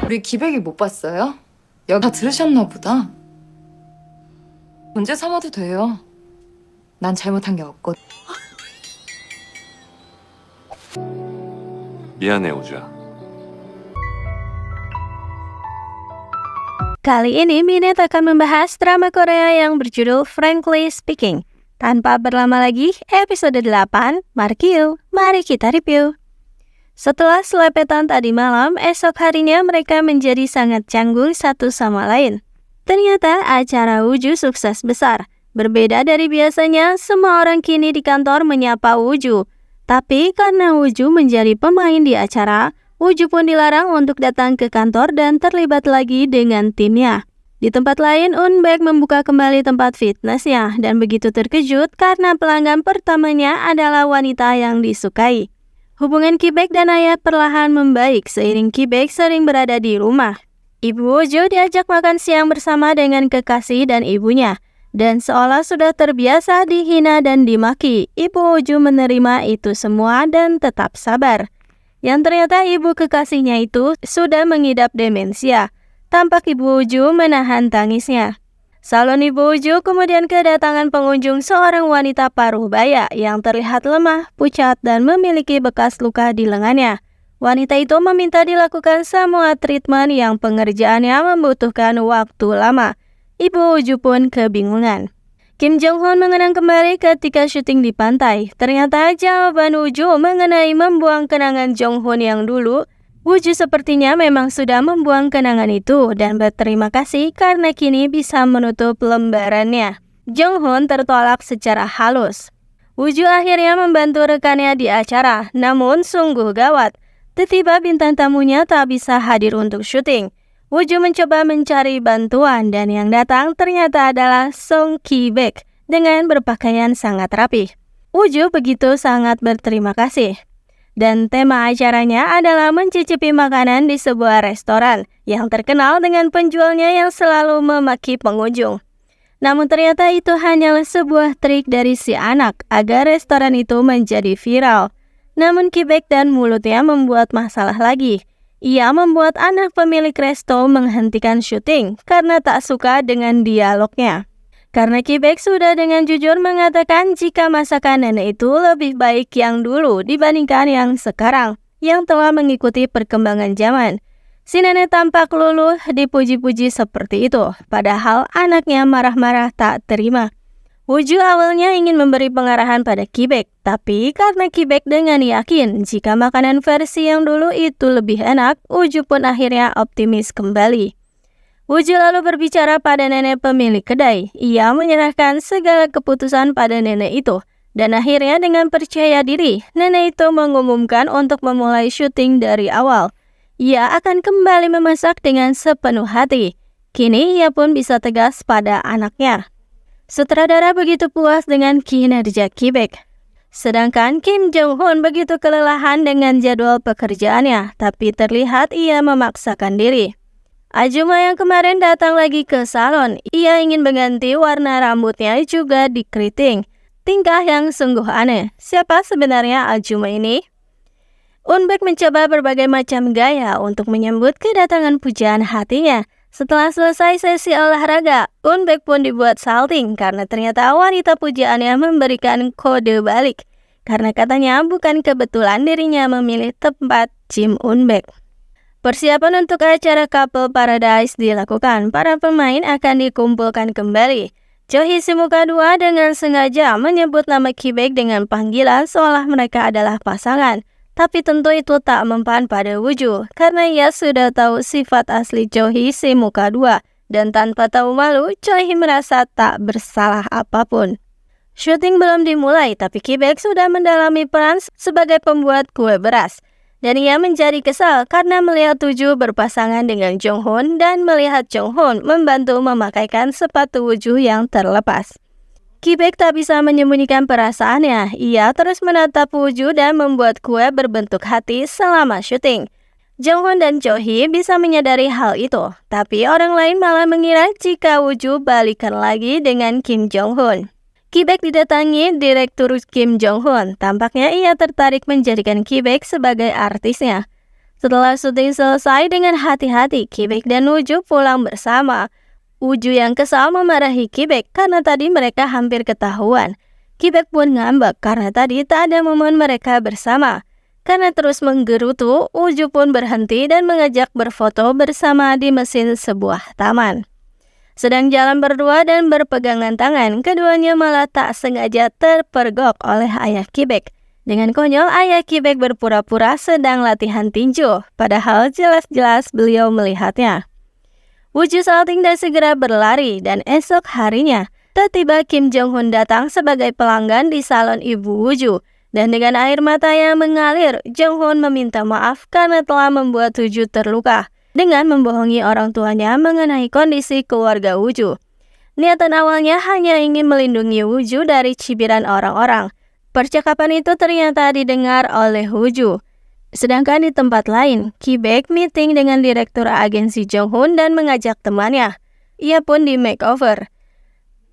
우리 기백이 못 봤어요? 여기 다 들으셨나 보다. 문제 삼아도 돼요. 난 잘못한 게 없거든. 미안해, 우주야. Kali ini Minet akan membahas drama Korea yang berjudul Frankly Speaking. Tanpa berlama lagi, episode 8, mari kita review. Setelah selepetan tadi malam, esok harinya mereka menjadi sangat canggung satu sama lain. Ternyata acara Wuju sukses besar. Berbeda dari biasanya, semua orang kini di kantor menyapa Wuju. Tapi karena Wuju menjadi pemain di acara, Wuju pun dilarang untuk datang ke kantor dan terlibat lagi dengan timnya. Di tempat lain, Unbaek membuka kembali tempat fitnessnya dan begitu terkejut karena pelanggan pertamanya adalah wanita yang disukai. Hubungan Ki-baek dan Ayat perlahan membaik seiring Ki-baek sering berada di rumah. Ibu Wuju diajak makan siang bersama dengan kekasih dan ibunya. Dan seolah sudah terbiasa dihina dan dimaki, Ibu Wuju menerima itu semua dan tetap sabar. Yang ternyata ibu kekasihnya itu sudah mengidap demensia. Tampak Ibu Wuju menahan tangisnya. Salon Ibu Wuju kemudian kedatangan pengunjung seorang wanita paruh baya yang terlihat lemah, pucat, dan memiliki bekas luka di lengannya. Wanita itu meminta dilakukan semua treatment yang pengerjaannya membutuhkan waktu lama. Ibu Wuju pun kebingungan. Kim Jong-hoon mengenang kembali ketika syuting di pantai. Ternyata jawaban Wuju mengenai membuang kenangan Jong-hoon yang dulu, Wuju sepertinya memang sudah membuang kenangan itu dan berterima kasih karena kini bisa menutup lembarannya. Jong-hoon tertolak secara halus. Wuju akhirnya membantu rekannya di acara, namun sungguh gawat. Tiba-tiba bintang tamunya tak bisa hadir untuk syuting. Wuju mencoba mencari bantuan dan yang datang ternyata adalah Song Ki-baek dengan berpakaian sangat rapi. Wuju begitu sangat berterima kasih. Dan tema acaranya adalah mencicipi makanan di sebuah restoran yang terkenal dengan penjualnya yang selalu memaki pengunjung. Namun ternyata itu hanyalah sebuah trik dari si anak agar restoran itu menjadi viral. Namun Ki-baek dan mulutnya membuat masalah lagi. Ia membuat anak pemilik resto menghentikan syuting karena tak suka dengan dialognya. Karena Ki-baek sudah dengan jujur mengatakan jika masakan nenek itu lebih baik yang dulu dibandingkan yang sekarang, yang telah mengikuti perkembangan zaman. Si nenek tampak luluh dipuji-puji seperti itu, padahal anaknya marah-marah tak terima. Wuju awalnya ingin memberi pengarahan pada Ki-baek, tapi karena Ki-baek dengan yakin jika makanan versi yang dulu itu lebih enak, Wuju pun akhirnya optimis kembali. Wuju lalu berbicara pada nenek pemilik kedai. Ia menyerahkan segala keputusan pada nenek itu. Dan akhirnya dengan percaya diri, nenek itu mengumumkan untuk memulai syuting dari awal. Ia akan kembali memasak dengan sepenuh hati. Kini ia pun bisa tegas pada anaknya. Sutradara begitu puas dengan kinerja Ki-baek. Sedangkan Kim Jong-hoon begitu kelelahan dengan jadwal pekerjaannya, tapi terlihat ia memaksakan diri. Ajuma yang kemarin datang lagi ke salon. Ia ingin mengganti warna rambutnya juga dikeriting. Tingkah yang sungguh aneh. Siapa sebenarnya Ajuma ini? Unbaek mencoba berbagai macam gaya untuk menyambut kedatangan pujaan hatinya. Setelah selesai sesi olahraga, Unbaek pun dibuat salting karena ternyata wanita pujaannya memberikan kode balik. Karena katanya bukan kebetulan dirinya memilih tempat Jim Unbaek. Persiapan untuk acara Couple Paradise dilakukan. Para pemain akan dikumpulkan kembali. Chohee si muka dua dengan sengaja menyebut nama Ki-baek dengan panggilan seolah mereka adalah pasangan. Tapi tentu itu tak mempan pada Wuju, karena ia sudah tahu sifat asli Chohee si muka dua, dan tanpa tahu malu, Chohee merasa tak bersalah apapun. Syuting belum dimulai, tapi Ki-baek sudah mendalami peran sebagai pembuat kue beras. Dan ia menjadi kesal karena melihat Wuju berpasangan dengan Jong-hoon dan melihat Jong-hoon membantu memakaikan sepatu Wuju yang terlepas. Ki-baek tak bisa menyembunyikan perasaannya. Ia terus menatap Wuju dan membuat kue berbentuk hati selama syuting. Jong-hoon dan Chohee bisa menyadari hal itu, tapi orang lain malah mengira jika Wuju balikan lagi dengan Kim Jong-hoon. Ki-baek didatangi Direktur Kim Jong-hun. Tampaknya ia tertarik menjadikan Ki-baek sebagai artisnya. Setelah syuting selesai dengan hati-hati, Ki-baek dan Woo-ju pulang bersama. Woo-ju yang kesal memarahi Ki-baek karena tadi mereka hampir ketahuan. Ki-baek pun ngambek karena tadi tak ada momen mereka bersama. Karena terus menggerutu, Woo-ju pun berhenti dan mengajak berfoto bersama di mesin sebuah taman. Sedang jalan berdua dan berpegangan tangan, keduanya malah tak sengaja terpergok oleh ayah Ki-baek. Dengan konyol, ayah Ki-baek berpura-pura sedang latihan tinju, padahal jelas-jelas beliau melihatnya. Woo-ju salting dan segera berlari, dan esok harinya, tiba-tiba Kim Jong-hun datang sebagai pelanggan di salon ibu Woo-ju. Dan dengan air mata yang mengalir, Jong-hun meminta maaf karena telah membuat Woo-ju terluka dengan membohongi orang tuanya mengenai kondisi keluarga Woo-ju. Niatan awalnya hanya ingin melindungi Woo-ju dari cibiran orang-orang. Percakapan itu ternyata didengar oleh Woo-ju. Sedangkan di tempat lain, Ki-baek meeting dengan direktur agensi Jong-hun dan mengajak temannya. Ia pun di makeover.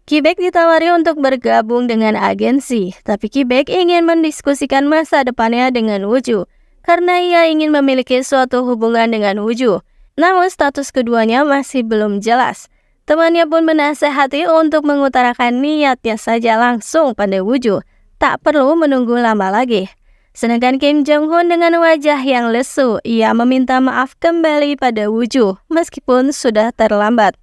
Ki-baek ditawari untuk bergabung dengan agensi, tapi Ki-baek ingin mendiskusikan masa depannya dengan Woo-ju karena ia ingin memiliki suatu hubungan dengan Woo-ju. Namun status keduanya masih belum jelas. Temannya pun menasehati untuk mengutarakan niatnya saja langsung pada Woo-ju. Tak perlu menunggu lama lagi. Sedangkan Kim Jong-hun dengan wajah yang lesu, ia meminta maaf kembali pada Woo-ju meskipun sudah terlambat.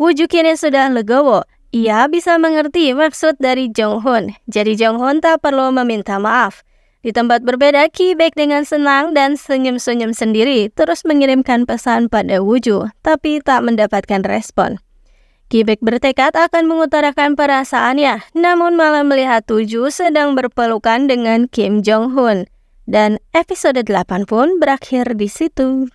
Woo-ju kini sudah legowo. Ia bisa mengerti maksud dari Jong-hun. Jadi Jong-hun tak perlu meminta maaf. Di tempat berbeda, Ki-baek dengan senang dan senyum-senyum sendiri terus mengirimkan pesan pada Woo-ju, tapi tak mendapatkan respon. Ki-baek bertekad akan mengutarakan perasaannya, namun malah melihat Woo-ju sedang berpelukan dengan Kim Jong-hun. Dan episode 8 pun berakhir di situ.